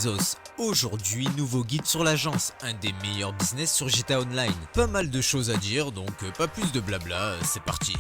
Bezos. Aujourd'hui, nouveau guide sur l'agence, un des meilleurs business sur GTA Online. Pas mal de choses à dire, donc pas plus de blabla, c'est parti.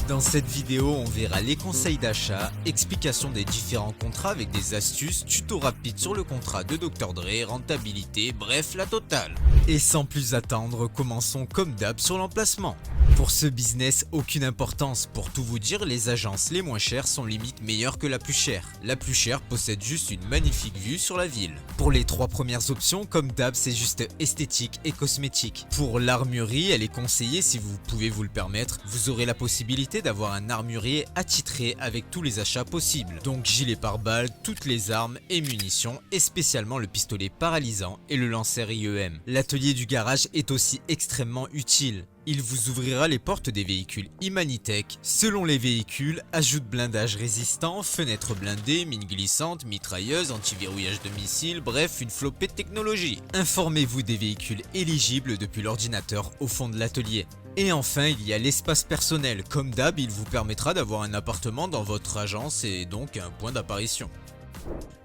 Dans cette vidéo, on verra les conseils d'achat, explication des différents contrats avec des astuces, tuto rapide sur le contrat de Dr Dre, rentabilité, bref la totale. Et sans plus attendre, commençons comme d'hab sur l'emplacement. Pour ce business, aucune importance. Pour tout vous dire, les agences les moins chères sont limite meilleures que la plus chère. La plus chère possède juste une magnifique vue sur la ville. Pour les trois premières options, comme d'hab, c'est juste esthétique et cosmétique. Pour l'armurerie, elle est conseillée si vous pouvez vous le permettre. Vous aurez la possibilité d'avoir un armurier attitré avec tous les achats possibles. Donc gilet pare-balles, toutes les armes et munitions et spécialement le pistolet paralysant et le lanceur IEM. L'atelier du garage est aussi extrêmement utile. Il vous ouvrira les portes des véhicules Imanitech. Selon les véhicules, ajoute blindage résistant, fenêtres blindées, mine glissante, mitrailleuse, antiverrouillage de missiles, bref une flopée de technologies. Informez-vous des véhicules éligibles depuis l'ordinateur au fond de l'atelier. Et enfin, il y a l'espace personnel. Comme d'hab, il vous permettra d'avoir un appartement dans votre agence et donc un point d'apparition.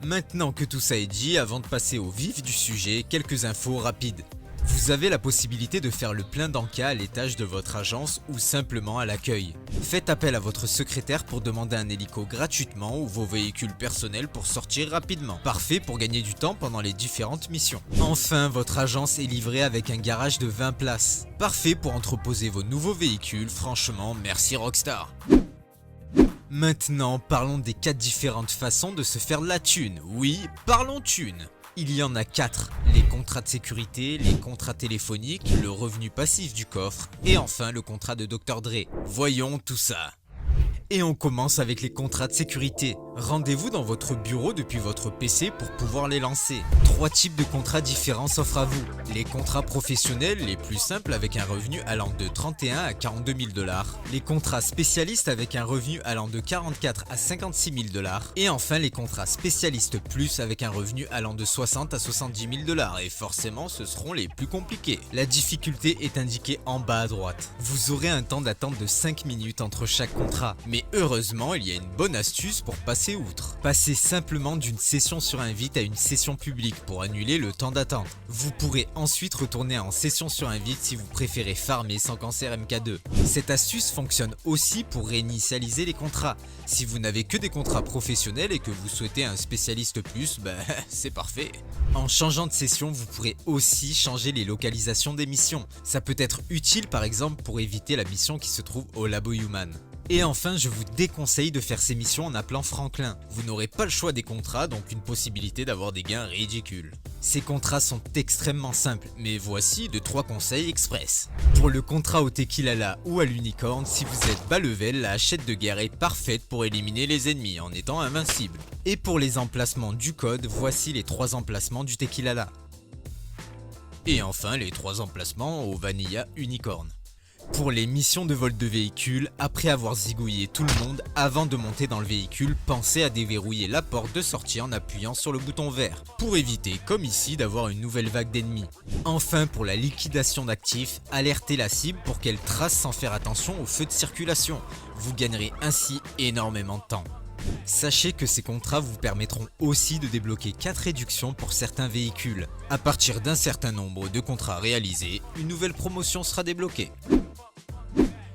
Maintenant que tout ça est dit, avant de passer au vif du sujet, quelques infos rapides. Vous avez la possibilité de faire le plein d'encas à l'étage de votre agence ou simplement à l'accueil. Faites appel à votre secrétaire pour demander un hélico gratuitement ou vos véhicules personnels pour sortir rapidement. Parfait pour gagner du temps pendant les différentes missions. Enfin, votre agence est livrée avec un garage de 20 places. Parfait pour entreposer vos nouveaux véhicules, franchement merci Rockstar. Maintenant, parlons des 4 différentes façons de se faire de la thune. Oui, parlons thune. Il y en a 4, les contrats de sécurité, les contrats téléphoniques, le revenu passif du coffre et enfin le contrat de Dr Dre. Voyons tout ça. Et on commence avec les contrats de sécurité. Rendez-vous dans votre bureau depuis votre PC pour pouvoir les lancer. 3 types de contrats différents s'offrent à vous. Les contrats professionnels les plus simples avec un revenu allant de 31 à 42 000 $. Les contrats spécialistes avec un revenu allant de 44 à 56 000 $. Et enfin les contrats spécialistes plus avec un revenu allant de 60 à 70 000 $. Et forcément ce seront les plus compliqués. La difficulté est indiquée en bas à droite. Vous aurez un temps d'attente de 5 minutes entre chaque contrat. Mais heureusement, il y a une bonne astuce pour passer outre. Passez simplement d'une session sur invite à une session publique pour annuler le temps d'attente. Vous pourrez ensuite retourner en session sur invite si vous préférez farmer sans cancer MK2. Cette astuce fonctionne aussi pour réinitialiser les contrats. Si vous n'avez que des contrats professionnels et que vous souhaitez un spécialiste plus, c'est parfait. En changeant de session, vous pourrez aussi changer les localisations des missions. Ça peut être utile par exemple pour éviter la mission qui se trouve au Labo Human. Et enfin, je vous déconseille de faire ces missions en appelant Franklin. Vous n'aurez pas le choix des contrats, donc une possibilité d'avoir des gains ridicules. Ces contrats sont extrêmement simples, mais voici 3 conseils express. Pour le contrat au Tequilala ou à l'Unicorn, si vous êtes bas level, la hachette de guerre est parfaite pour éliminer les ennemis en étant invincible. Et pour les emplacements du code, voici les 3 emplacements du Tequilala. Et enfin, les 3 emplacements au Vanilla Unicorn. Pour les missions de vol de véhicule, après avoir zigouillé tout le monde, avant de monter dans le véhicule, pensez à déverrouiller la porte de sortie en appuyant sur le bouton vert, pour éviter, comme ici, d'avoir une nouvelle vague d'ennemis. Enfin, pour la liquidation d'actifs, alertez la cible pour qu'elle trace sans faire attention au feu de circulation. Vous gagnerez ainsi énormément de temps. Sachez que ces contrats vous permettront aussi de débloquer 4 réductions pour certains véhicules. À partir d'un certain nombre de contrats réalisés, une nouvelle promotion sera débloquée.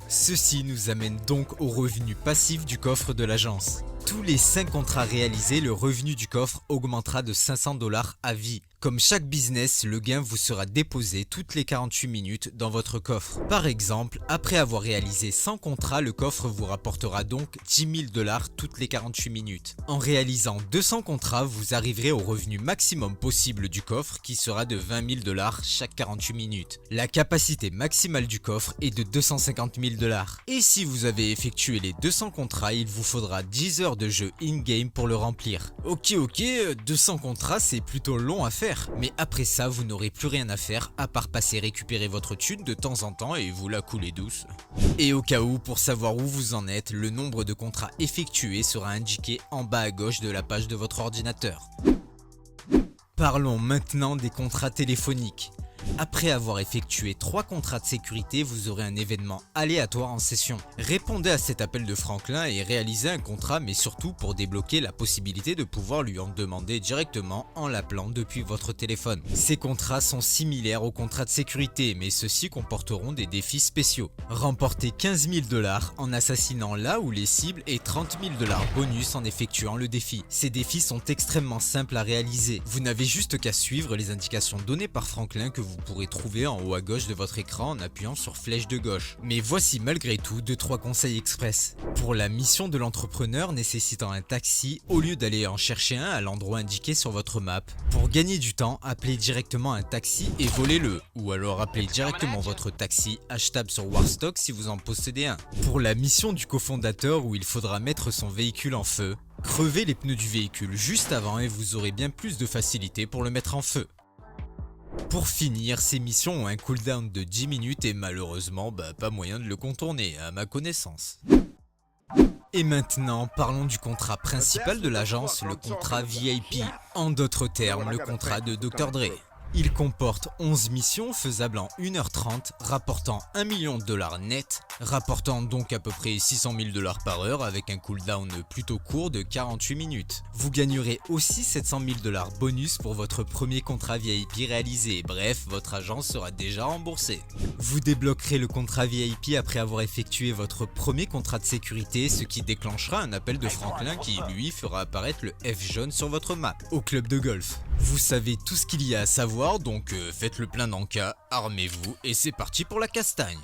Ceci nous amène donc au revenu passif du coffre de l'agence. Tous les 5 contrats réalisés, le revenu du coffre augmentera de 500 $ à vie. Comme chaque business, le gain vous sera déposé toutes les 48 minutes dans votre coffre. Par exemple, après avoir réalisé 100 contrats, le coffre vous rapportera donc 10 000 $ toutes les 48 minutes. En réalisant 200 contrats, vous arriverez au revenu maximum possible du coffre qui sera de 20 000 $ chaque 48 minutes. La capacité maximale du coffre est de 250 000 $. Et si vous avez effectué les 200 contrats, il vous faudra 10 heures de jeu in-game pour le remplir. Ok, 200 contrats c'est plutôt long à faire. Mais après ça, vous n'aurez plus rien à faire à part passer récupérer votre thune de temps en temps et vous la coulez douce. Et au cas où, pour savoir où vous en êtes, le nombre de contrats effectués sera indiqué en bas à gauche de la page de votre ordinateur. Parlons maintenant des contrats téléphoniques. Après avoir effectué 3 contrats de sécurité, vous aurez un événement aléatoire en session. Répondez à cet appel de Franklin et réalisez un contrat, mais surtout pour débloquer la possibilité de pouvoir lui en demander directement en l'appelant depuis votre téléphone. Ces contrats sont similaires aux contrats de sécurité, mais ceux-ci comporteront des défis spéciaux. Remportez 15 000 $ en assassinant là où les cibles et 30 000 $ bonus en effectuant le défi. Ces défis sont extrêmement simples à réaliser. Vous n'avez juste qu'à suivre les indications données par Franklin que vous pourrez trouver en haut à gauche de votre écran en appuyant sur flèche de gauche. Mais voici malgré tout 2-3 conseils express. Pour la mission de l'entrepreneur nécessitant un taxi, au lieu d'aller en chercher un à l'endroit indiqué sur votre map, pour gagner du temps, appelez directement un taxi et volez-le, ou alors appelez directement votre taxi, achetable sur Warstock si vous en possédez un. Pour la mission du cofondateur où il faudra mettre son véhicule en feu, crevez les pneus du véhicule juste avant et vous aurez bien plus de facilité pour le mettre en feu. Pour finir, ces missions ont un cooldown de 10 minutes et malheureusement pas moyen de le contourner à ma connaissance. Et maintenant, parlons du contrat principal de l'agence, le contrat VIP, en d'autres termes le contrat de Dr Dre. Il comporte 11 missions faisables en 1h30, rapportant 1 million de $ net, rapportant donc à peu près 600 000 $ par heure avec un cooldown plutôt court de 48 minutes. Vous gagnerez aussi 700 000 $ bonus pour votre premier contrat VIP réalisé, bref, votre agence sera déjà remboursée. Vous débloquerez le contrat VIP après avoir effectué votre premier contrat de sécurité, ce qui déclenchera un appel de Franklin qui lui fera apparaître le F jaune sur votre map, au club de golf. Vous savez tout ce qu'il y a à savoir, donc faites le plein d'encas, armez-vous et c'est parti pour la castagne.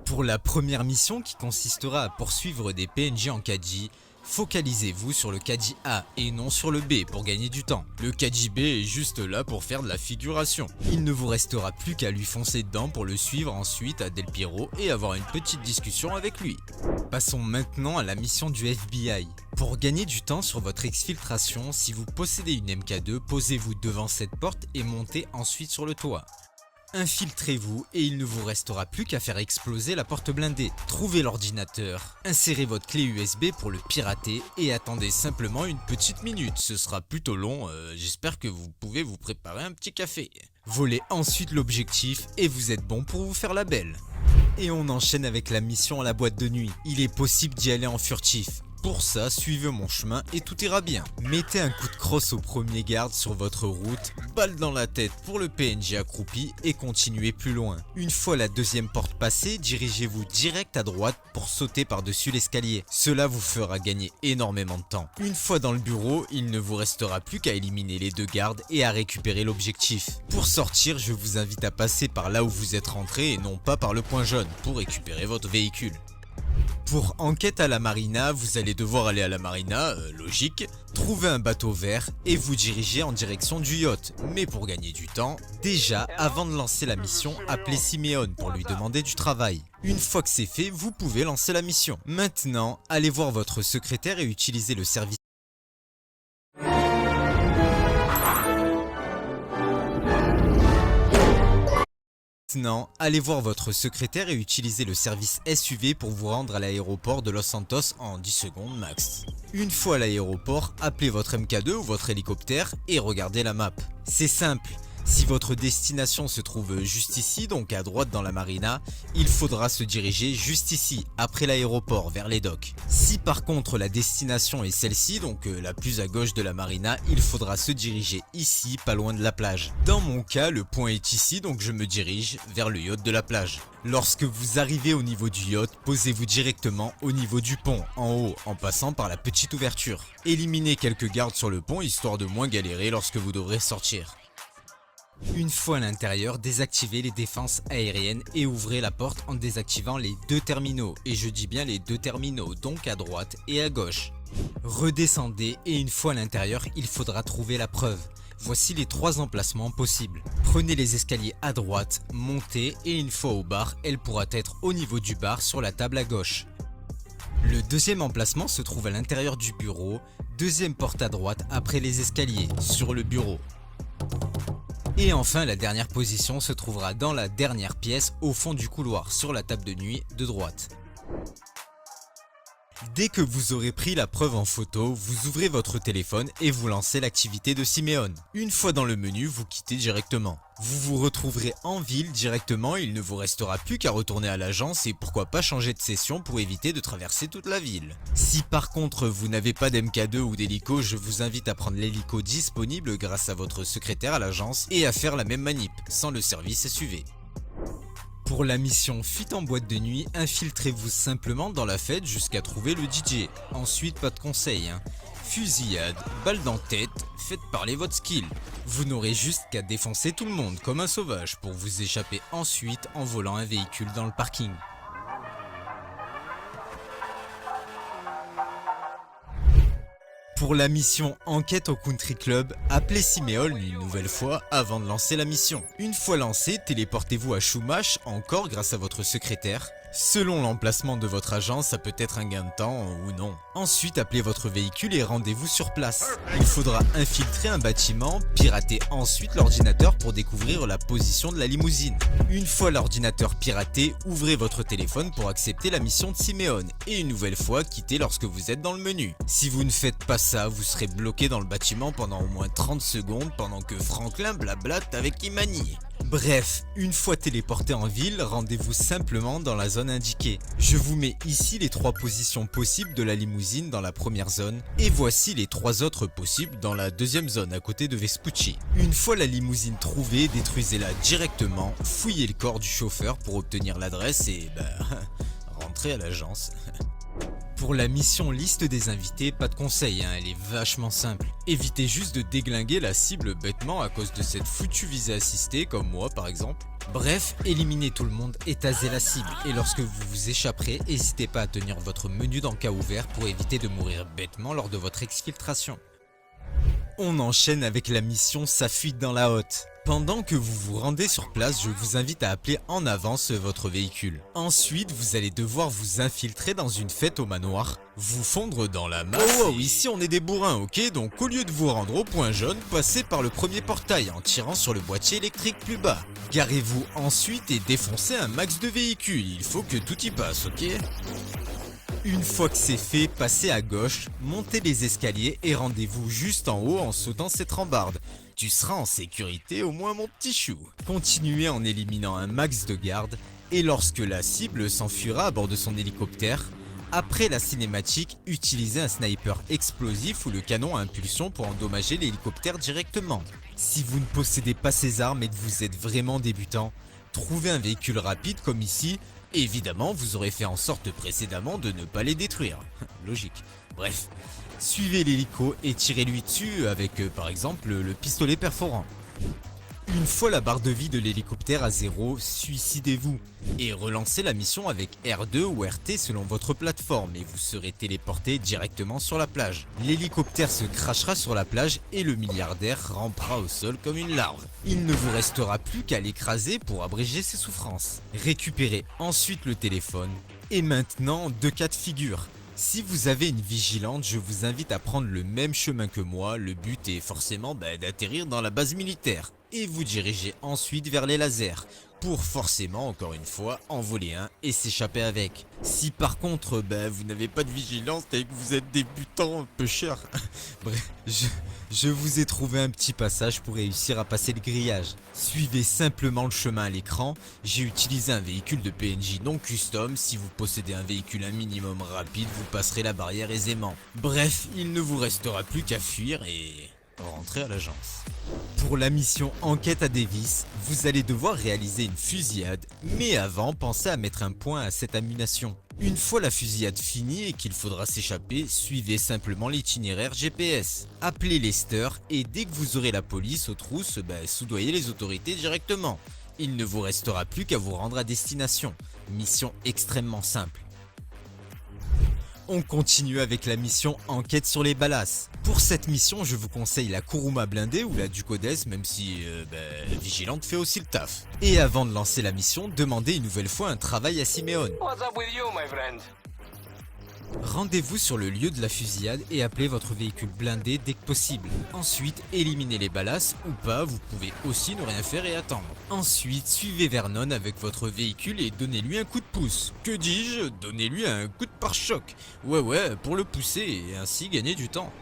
Pour la première mission qui consistera à poursuivre des PNJ en caddie, focalisez-vous sur le caddie A et non sur le B pour gagner du temps. Le caddie B est juste là pour faire de la figuration. Il ne vous restera plus qu'à lui foncer dedans pour le suivre ensuite à Del Piero et avoir une petite discussion avec lui. Passons maintenant à la mission du FBI. Pour gagner du temps sur votre exfiltration, si vous possédez une MK2, posez-vous devant cette porte et montez ensuite sur le toit. Infiltrez-vous et il ne vous restera plus qu'à faire exploser la porte blindée. Trouvez l'ordinateur, insérez votre clé USB pour le pirater et attendez simplement une petite minute. Ce sera plutôt long, j'espère que vous pouvez vous préparer un petit café. Volez ensuite l'objectif et vous êtes bon pour vous faire la belle. Et on enchaîne avec la mission à la boîte de nuit. Il est possible d'y aller en furtif. Pour ça, suivez mon chemin et tout ira bien. Mettez un coup de crosse au premier garde sur votre route, balle dans la tête pour le PNJ accroupi et continuez plus loin. Une fois la deuxième porte passée, dirigez-vous direct à droite pour sauter par-dessus l'escalier. Cela vous fera gagner énormément de temps. Une fois dans le bureau, il ne vous restera plus qu'à éliminer les 2 gardes et à récupérer l'objectif. Pour sortir, je vous invite à passer par là où vous êtes rentré et non pas par le point jaune pour récupérer votre véhicule. Pour enquête à la marina, vous allez devoir aller à la marina, logique, trouver un bateau vert et vous diriger en direction du yacht. Mais pour gagner du temps, déjà avant de lancer la mission, appelez Simeon pour lui demander du travail. Une fois que c'est fait, vous pouvez lancer la mission. Maintenant, allez voir votre secrétaire et utilisez le service. Maintenant, allez voir votre secrétaire et utilisez le service SUV pour vous rendre à l'aéroport de Los Santos en 10 secondes max. Une fois à l'aéroport, appelez votre MK2 ou votre hélicoptère et regardez la map. C'est simple. Si votre destination se trouve juste ici, donc à droite dans la marina, il faudra se diriger juste ici, après l'aéroport, vers les docks. Si par contre la destination est celle-ci, donc la plus à gauche de la marina, il faudra se diriger ici, pas loin de la plage. Dans mon cas, le point est ici, donc je me dirige vers le yacht de la plage. Lorsque vous arrivez au niveau du yacht, posez-vous directement au niveau du pont, en haut, en passant par la petite ouverture. Éliminez quelques gardes sur le pont, histoire de moins galérer lorsque vous devrez sortir. Une fois à l'intérieur, désactivez les défenses aériennes et ouvrez la porte en désactivant les 2 terminaux. Et je dis bien les 2 terminaux, donc à droite et à gauche. Redescendez et une fois à l'intérieur, il faudra trouver la preuve. Voici les 3 emplacements possibles. Prenez les escaliers à droite, montez et une fois au bar, elle pourra être au niveau du bar sur la table à gauche. Le deuxième emplacement se trouve à l'intérieur du bureau, deuxième porte à droite après les escaliers, sur le bureau. Et enfin, la dernière position se trouvera dans la dernière pièce au fond du couloir, sur la table de nuit de droite. Dès que vous aurez pris la preuve en photo, vous ouvrez votre téléphone et vous lancez l'activité de Simeone. Une fois dans le menu, vous quittez directement. Vous vous retrouverez en ville directement, il ne vous restera plus qu'à retourner à l'agence et pourquoi pas changer de session pour éviter de traverser toute la ville. Si par contre vous n'avez pas d'MK2 ou d'hélico, je vous invite à prendre l'hélico disponible grâce à votre secrétaire à l'agence et à faire la même manip, sans le service SUV. Pour la mission fuite en boîte de nuit, infiltrez-vous simplement dans la fête jusqu'à trouver le DJ. Ensuite, pas de conseils, Fusillade, balle dans tête, faites parler votre skill. Vous n'aurez juste qu'à défoncer tout le monde comme un sauvage pour vous échapper ensuite en volant un véhicule dans le parking. Pour la mission enquête au country club, appelez Simeone une nouvelle fois avant de lancer la mission. Une fois lancé, téléportez-vous à Chumash, encore grâce à votre secrétaire. Selon l'emplacement de votre agence, ça peut être un gain de temps ou non. Ensuite, appelez votre véhicule et rendez-vous sur place. Il faudra infiltrer un bâtiment, pirater ensuite l'ordinateur pour découvrir la position de la limousine. Une fois l'ordinateur piraté, ouvrez votre téléphone pour accepter la mission de Simeone et une nouvelle fois, quittez lorsque vous êtes dans le menu. Si vous ne faites pas ça, vous serez bloqué dans le bâtiment pendant au moins 30 secondes pendant que Franklin blablate avec Imani. Bref, une fois téléporté en ville, rendez-vous simplement dans la zone indiquée. Je vous mets ici les 3 positions possibles de la limousine dans la première zone et voici les 3 autres possibles dans la deuxième zone à côté de Vespucci. Une fois la limousine trouvée, détruisez-la directement, fouillez le corps du chauffeur pour obtenir l'adresse et rentrez à l'agence. Pour la mission liste des invités, pas de conseil, elle est vachement simple. Évitez juste de déglinguer la cible bêtement à cause de cette foutue visée assistée, comme moi par exemple. Bref, éliminez tout le monde et tasez la cible. Et lorsque vous vous échapperez, n'hésitez pas à tenir votre menu d'en-cas ouvert pour éviter de mourir bêtement lors de votre exfiltration. On enchaîne avec la mission Sa fuite dans la hotte. Pendant que vous vous rendez sur place, je vous invite à appeler en avance votre véhicule. Ensuite, vous allez devoir vous infiltrer dans une fête au manoir, vous fondre dans la masse. Oh, ici on est des bourrins, ok? Donc au lieu de vous rendre au point jaune, passez par le premier portail en tirant sur le boîtier électrique plus bas. Garez-vous ensuite et défoncez un max de véhicules, il faut que tout y passe, ok? Une fois que c'est fait, passez à gauche, montez les escaliers et rendez-vous juste en haut en sautant cette rambarde. Tu seras en sécurité au moins mon petit chou. Continuez en éliminant un max de gardes et lorsque la cible s'enfuira à bord de son hélicoptère, après la cinématique, utilisez un sniper explosif ou le canon à impulsion pour endommager l'hélicoptère directement. Si vous ne possédez pas ces armes et que vous êtes vraiment débutant, trouvez un véhicule rapide comme ici. Évidemment, vous aurez fait en sorte précédemment de ne pas les détruire. Logique. Bref, suivez l'hélico et tirez-lui dessus avec par exemple le pistolet perforant. Une fois la barre de vie de l'hélicoptère à 0, suicidez-vous et relancez la mission avec R2 ou RT selon votre plateforme et vous serez téléporté directement sur la plage. L'hélicoptère se crachera sur la plage et le milliardaire rampera au sol comme une larve. Il ne vous restera plus qu'à l'écraser pour abréger ses souffrances. Récupérez ensuite le téléphone. Et maintenant, 2 cas de figure. Si vous avez une vigilante, je vous invite à prendre le même chemin que moi. Le but est forcément d'atterrir dans la base militaire. Et vous dirigez ensuite vers les lasers, pour forcément, encore une fois, en voler un et s'échapper avec. Si par contre, vous n'avez pas de vigilance et que vous êtes débutant un peu cher, bref, je vous ai trouvé un petit passage pour réussir à passer le grillage. Suivez simplement le chemin à l'écran, j'ai utilisé un véhicule de PNJ non custom, si vous possédez un véhicule un minimum rapide, vous passerez la barrière aisément. Bref, il ne vous restera plus qu'à fuir et rentrer à l'agence. Pour la mission Enquête à Davis, vous allez devoir réaliser une fusillade, mais avant, pensez à mettre un point à cette ammunition. Une fois la fusillade finie et qu'il faudra s'échapper, suivez simplement l'itinéraire GPS. Appelez Lester et dès que vous aurez la police aux trousses, soudoyez les autorités directement. Il ne vous restera plus qu'à vous rendre à destination. Mission extrêmement simple. On continue avec la mission Enquête sur les Ballas. Pour cette mission, je vous conseille la Kuruma blindée ou la Ducodes, même si Vigilante fait aussi le taf. Et avant de lancer la mission, demandez une nouvelle fois un travail à Simeone. What's up with you, my friend? Rendez-vous sur le lieu de la fusillade et appelez votre véhicule blindé dès que possible. Ensuite, éliminez les balasses ou pas, vous pouvez aussi ne rien faire et attendre. Ensuite, suivez Vernon avec votre véhicule et donnez-lui un coup de pouce. Que dis-je? Donnez-lui un coup de pare-choc. Ouais, pour le pousser et ainsi gagner du temps.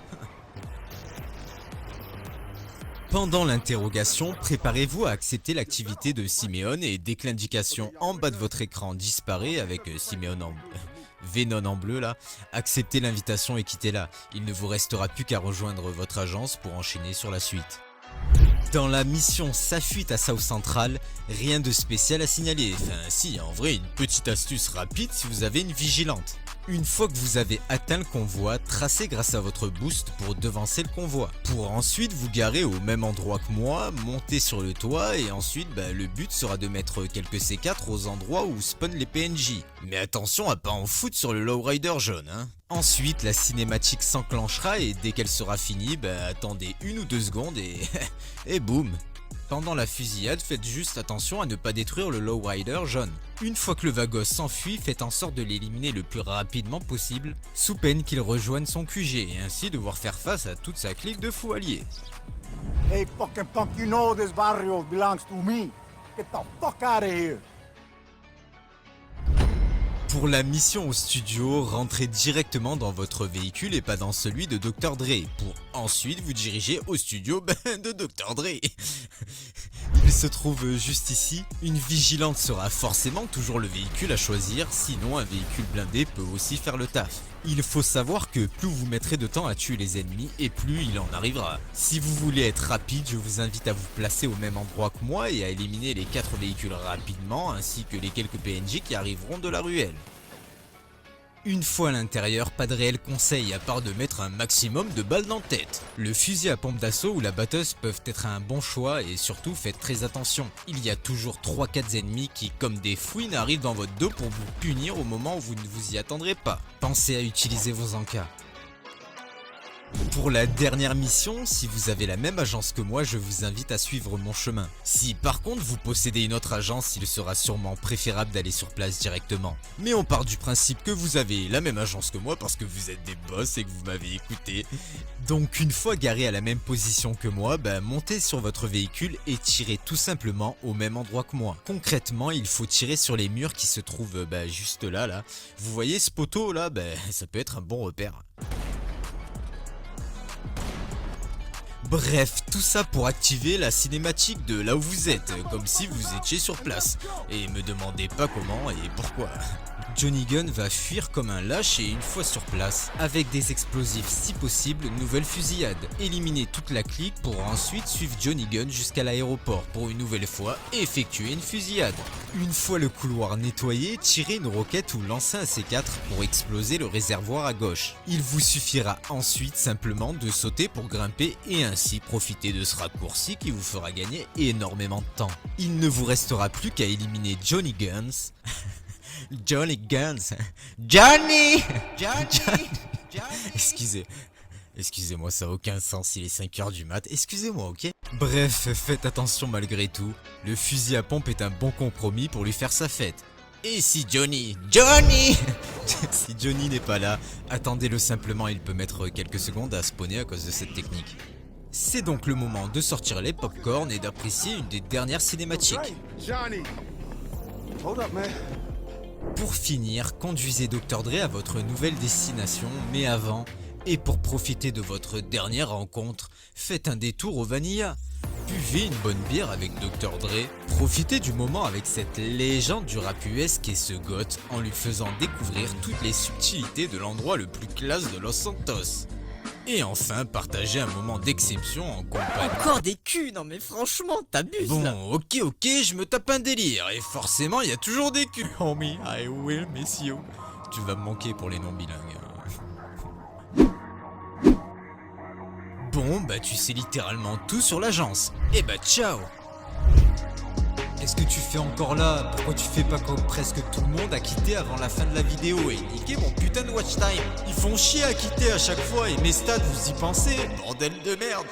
Pendant l'interrogation, préparez-vous à accepter l'activité de Simeon et dès que l'indication en bas de votre écran disparaît avec Venom en bleu là, acceptez l'invitation et quittez-la. Il ne vous restera plus qu'à rejoindre votre agence pour enchaîner sur la suite. Dans la mission Sa fuite à South Central, rien de spécial à signaler. Enfin si, en vrai, une petite astuce rapide si vous avez une vigilante. Une fois que vous avez atteint le convoi, tracez grâce à votre boost pour devancer le convoi. Pour ensuite vous garer au même endroit que moi, monter sur le toit et ensuite le but sera de mettre quelques C4 aux endroits où spawn les PNJ. Mais attention à pas en foutre sur le lowrider jaune hein. Ensuite la cinématique s'enclenchera et dès qu'elle sera finie, attendez 1 ou 2 secondes et boum. Pendant la fusillade, faites juste attention à ne pas détruire le lowrider jaune. Une fois que le Vagos s'enfuit, faites en sorte de l'éliminer le plus rapidement possible, sous peine qu'il rejoigne son QG et ainsi devoir faire face à toute sa clique de fous alliés. Hey fucking punk, you know this barrio belongs to me. Get the fuck out of here. Pour la mission au studio, rentrez directement dans votre véhicule et pas dans celui de Dr Dre, pour ensuite vous diriger au studio de Dr Dre. Il se trouve juste ici. Une vigilante sera forcément toujours le véhicule à choisir, sinon un véhicule blindé peut aussi faire le taf. Il faut savoir que plus vous mettrez de temps à tuer les ennemis et plus il en arrivera. Si vous voulez être rapide, je vous invite à vous placer au même endroit que moi et à éliminer les 4 véhicules rapidement ainsi que les quelques PNJ qui arriveront de la ruelle. Une fois à l'intérieur, pas de réel conseil à part de mettre un maximum de balles dans la tête. Le fusil à pompe d'assaut ou la batteuse peuvent être un bon choix et surtout faites très attention. Il y a toujours 3-4 ennemis qui comme des fouines arrivent dans votre dos pour vous punir au moment où vous ne vous y attendrez pas. Pensez à utiliser vos encas. Pour la dernière mission, si vous avez la même agence que moi, je vous invite à suivre mon chemin. Si par contre vous possédez une autre agence, il sera sûrement préférable d'aller sur place directement. Mais on part du principe que vous avez la même agence que moi parce que vous êtes des boss et que vous m'avez écouté. Donc une fois garé à la même position que moi, montez sur votre véhicule et tirez tout simplement au même endroit que moi. Concrètement, il faut tirer sur les murs qui se trouvent juste là. Vous voyez ce poteau là, ça peut être un bon repère. Bref, tout ça pour activer la cinématique de là où vous êtes, comme si vous étiez sur place. Et me demandez pas comment et pourquoi. Johnny Gunn va fuir comme un lâche et une fois sur place, avec des explosifs si possible, nouvelle fusillade. Éliminez toute la clique pour ensuite suivre Johnny Gunn jusqu'à l'aéroport pour une nouvelle fois effectuer une fusillade. Une fois le couloir nettoyé, tirez une roquette ou lancez un C4 pour exploser le réservoir à gauche. Il vous suffira ensuite simplement de sauter pour grimper et ainsi profiter de ce raccourci qui vous fera gagner énormément de temps. Il ne vous restera plus qu'à éliminer Johnny Guns. Johnny Guns. Johnny. Excusez-moi, ça n'a aucun sens, il est 5h du mat, excusez-moi, ok? Bref, faites attention malgré tout, le fusil à pompe est un bon compromis pour lui faire sa fête. Et si Johnny si Johnny n'est pas là, attendez-le simplement, il peut mettre quelques secondes à spawner à cause de cette technique. C'est donc le moment de sortir les popcorn et d'apprécier une des dernières cinématiques. Johnny. Hold up, man. Pour finir, conduisez Dr Dre à votre nouvelle destination, mais avant, et pour profiter de votre dernière rencontre, faites un détour au Vanilla. Buvez une bonne bière avec Dr Dre, profitez du moment avec cette légende du rap US qu'est ce goth en lui faisant découvrir toutes les subtilités de l'endroit le plus classe de Los Santos. Et enfin, partagez un moment d'exception en compagnie. Encore des culs, non mais franchement, t'abuses là. Bon, ok, je me tape un délire, et forcément, il y a toujours des culs. Homie, I will miss you. Tu vas me manquer pour les non-bilingues. Bon, tu sais littéralement tout sur l'agence. Et ciao. Qu'est-ce que tu fais encore là? Pourquoi tu fais pas comme presque tout le monde à quitter avant la fin de la vidéo et niquer mon putain de watch time? Ils font chier à quitter à chaque fois et mes stats, vous y pensez? Bordel de merde.